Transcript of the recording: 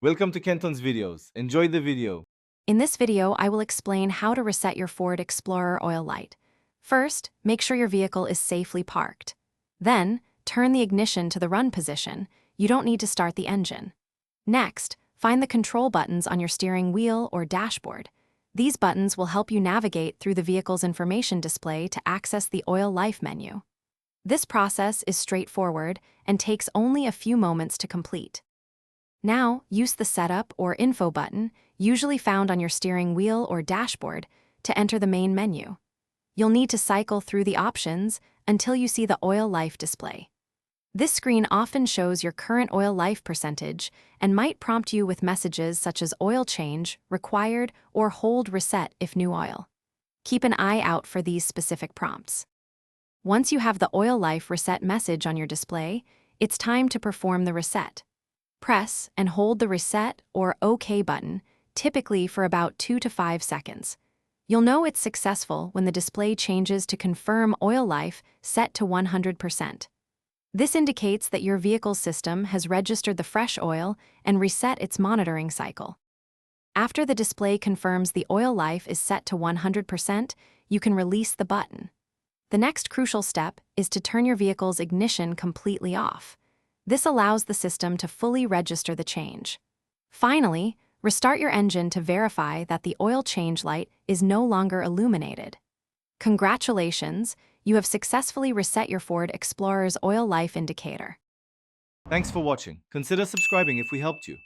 Welcome to Kenton's videos. Enjoy the video. In this video, I will explain how to reset your Ford Explorer oil light. First, make sure your vehicle is safely parked. Then, turn the ignition to the run position. You don't need to start the engine. Next, find the control buttons on your steering wheel or dashboard. These buttons will help you navigate through the vehicle's information display to access the Oil Life menu. This process is straightforward and takes only a few moments to complete. Now, use the Setup or Info button, usually found on your steering wheel or dashboard, to enter the main menu. You'll need to cycle through the options until you see the Oil Life display. This screen often shows your current oil life percentage and might prompt you with messages such as oil change, required, or hold reset if new oil. Keep an eye out for these specific prompts. Once you have the Oil Life reset message on your display, it's time to perform the reset. Press and hold the Reset or OK button, typically for about 2 to 5 seconds. You'll know it's successful when the display changes to confirm oil life set to 100%. This indicates that your vehicle's system has registered the fresh oil and reset its monitoring cycle. After the display confirms the oil life is set to 100%, you can release the button. The next crucial step is to turn your vehicle's ignition completely off. This allows the system to fully register the change. Finally, restart your engine to verify that the oil change light is no longer illuminated. Congratulations, you have successfully reset your Ford Explorer's oil life indicator. Thanks for watching. Consider subscribing if we helped you.